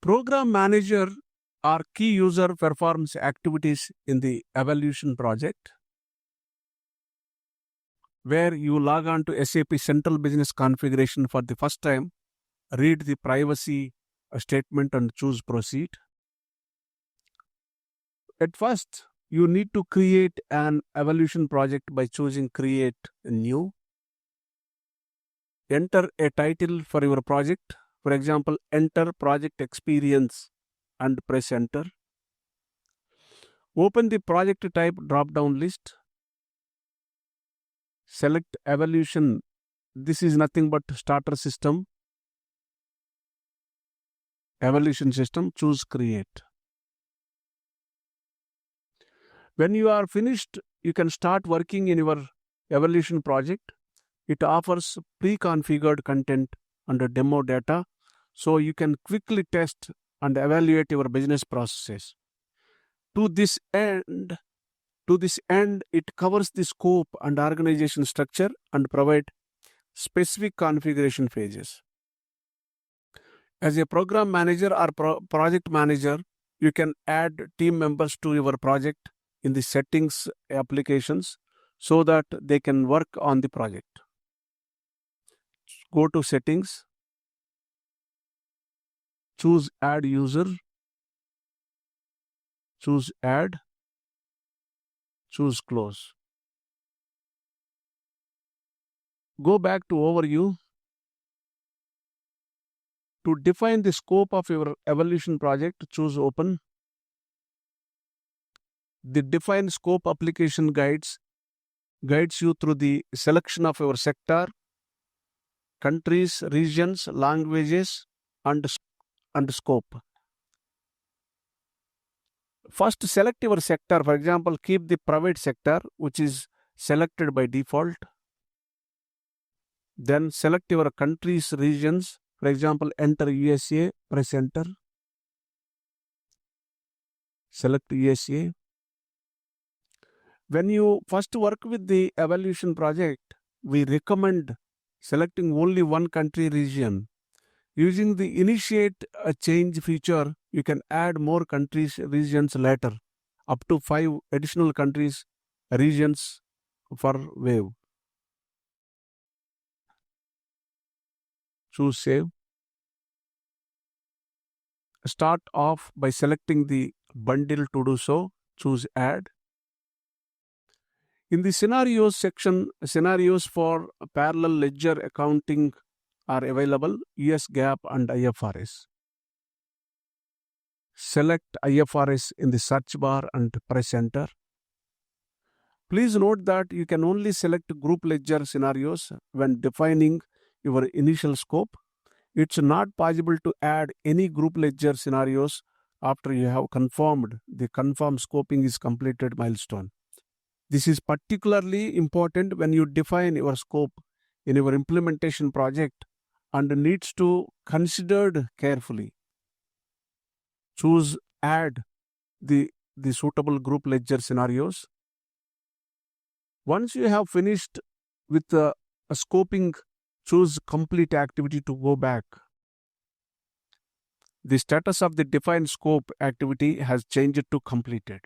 Program manager or key user performs activities in the evaluation project where you log on to SAP Central Business Configuration for the first time, read the privacy statement and choose proceed. At first, you need to create an evaluation project by choosing create new. Enter a title for your project. For example, enter project experience and press enter. Open the project type drop down list. Select evaluation. This is nothing but starter system. Evaluation system. Choose create. When you are finished, you can start working in your evaluation project. It offers pre-configured content and demo data, so you can quickly test and evaluate your business processes. To this end, it covers the scope and organization structure and provide specific configuration phases. As a program manager or project manager, you can add team members to your project in the settings applications so that they can work on the project. Go to settings, choose add user, choose add, choose close. Go back to overview. To define the scope of your evaluation project, choose open. The define scope application guides you through the selection of your sector, countries, regions, languages, and scope. First, select your sector. For example, keep the private sector, which is selected by default. Then select your countries, regions. For example, enter USA, press enter. Select USA. When you first work with the evaluation project, we recommend selecting only one country region. Using the initiate a change feature, you can add more countries, regions later, up to 5 additional countries, regions for wave. Choose save. Start off by selecting the bundle to do so. Choose add. In the scenarios section, scenarios for parallel ledger accounting are available, US GAAP and IFRS. Select IFRS in the search bar and press enter. Please note that you can only select group ledger scenarios when defining your initial scope. It's not possible to add any group ledger scenarios after you have confirmed the confirm scoping is completed milestone. This is particularly important when you define your scope in your implementation project and needs to considered carefully. Choose add the suitable group ledger scenarios. Once you have finished with a scoping, choose complete activity to go back. The status of the defined scope activity has changed to completed.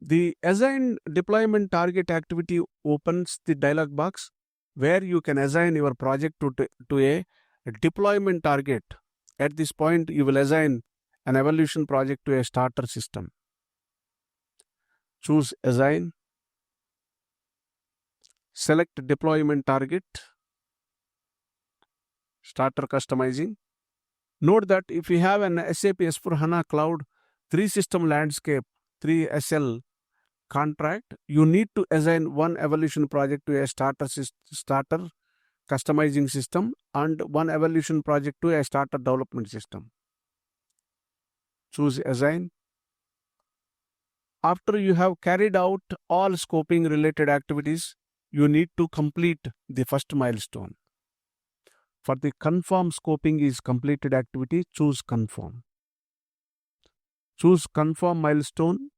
The assign deployment target activity opens the dialog box where you can assign your project to a deployment target. At this point, you will assign an evaluation project to a starter system. Choose assign. Select deployment target. Starter customizing. Note that if you have an SAP S/4HANA Cloud 3-system landscape, 3SL contract, you need to assign one evaluation project to a starter customizing system and one evaluation project to a starter development system. Choose assign. After you have carried out all scoping related activities, you need to complete the first milestone. For the confirm scoping is completed activity, choose confirm. Choose confirm milestone.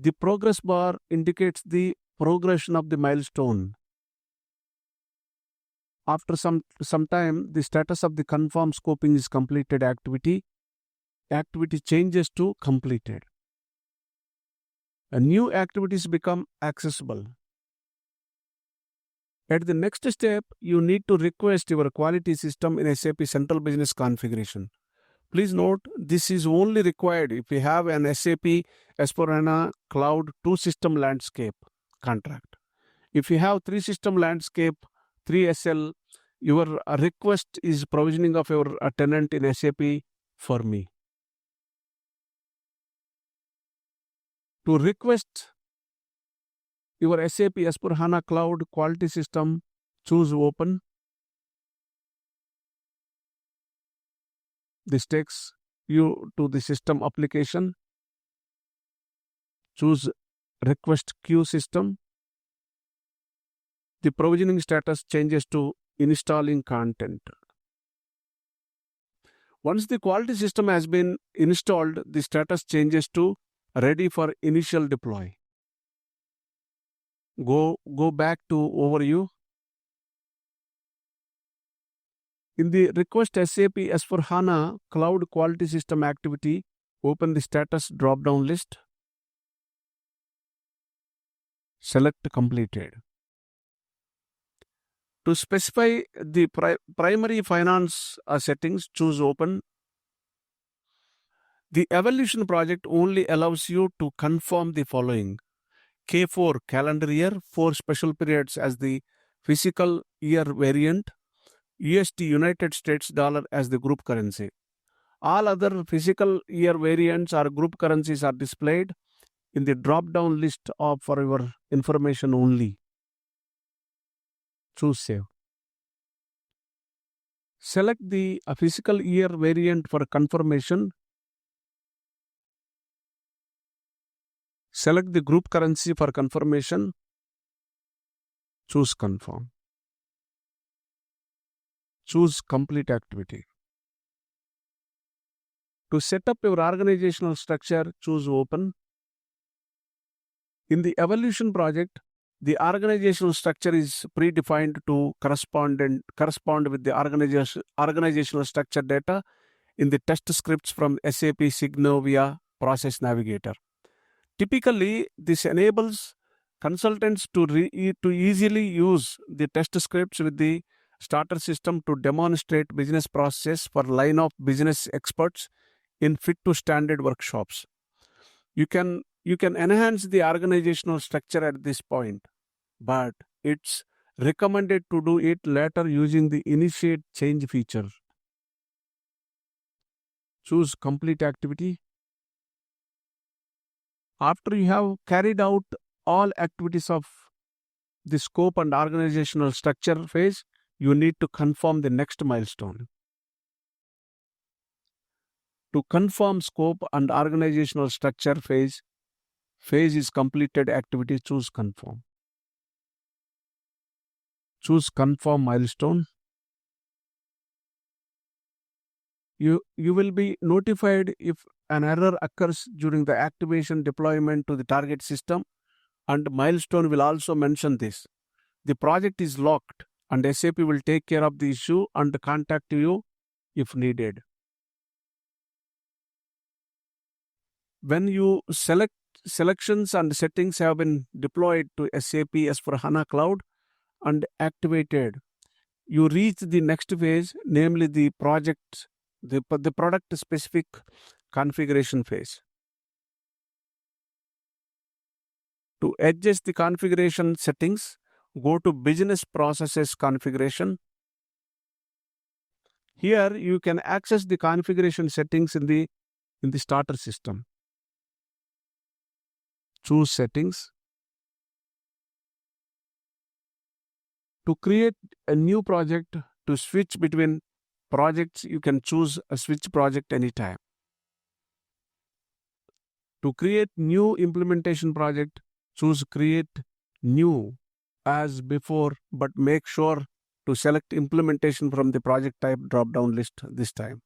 The progress bar indicates the progression of the milestone. After some time, the status of the confirm scoping is completed activity changes to completed. New activities become accessible. At the next step, you need to request your quality system in SAP Central Business Configuration. Please note, this is only required if you have an SAP S/4HANA Cloud 2 system landscape contract. If you have 3 system landscape, 3 SL, your request is provisioning of your tenant in SAP for me. To request your SAP S/4HANA Cloud Quality System, choose Open. This takes you to the system application. Choose Request Queue System. The provisioning status changes to installing content. Once the quality system has been installed, the status changes to ready for initial deploy. Go back to overview. In the request SAP S/4HANA Cloud Quality System activity, open the status drop-down list. Select completed. To specify the primary finance settings, choose Open. The evaluation project only allows you to confirm the following: K4 calendar year, 4 special periods as the fiscal year variant, USD United States dollar as the group currency. All other fiscal year variants or group currencies are displayed in the drop-down list for your information only. Choose Save. Select the fiscal year variant for confirmation. Select the group currency for confirmation. Choose Confirm. Choose Complete Activity. To set up your organizational structure, choose Open. In the evaluation project, the organizational structure is predefined to correspond with the organizational structure data in the test scripts from SAP Signovia Process Navigator. Typically, this enables consultants to easily use the test scripts with the starter system to demonstrate business processes for line of business experts in fit-to-standard workshops. You can enhance the organizational structure at this point, but it's recommended to do it later using the Initiate Change feature. Choose Complete Activity. After you have carried out all activities of the scope and organizational structure phase, you need to confirm the next milestone. To confirm scope and organizational structure phase is completed activity, choose Confirm. Choose Confirm milestone. You will be notified if an error occurs during the activation deployment to the target system, and milestone will also mention this. The project is locked and SAP will take care of the issue and contact you if needed. When you selections and settings have been deployed to SAP S/4HANA Cloud and activated, you reach the next phase, namely the product specific configuration phase. To adjust the configuration settings, go to Business Processes Configuration. Here you can access the configuration settings in the starter system. Choose Settings. To create a new project, to switch between projects, you can choose a switch project anytime. To create new implementation project, choose Create New as before, but make sure to select implementation from the project type drop-down list this time.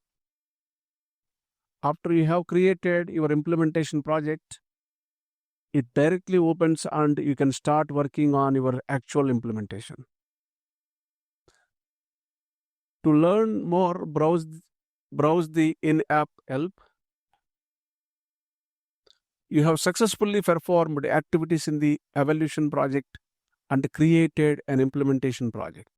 After you have created your implementation project, it directly opens and you can start working on your actual implementation. To learn more, browse the in-app help. You have successfully performed activities in the evaluation project and created an implementation project.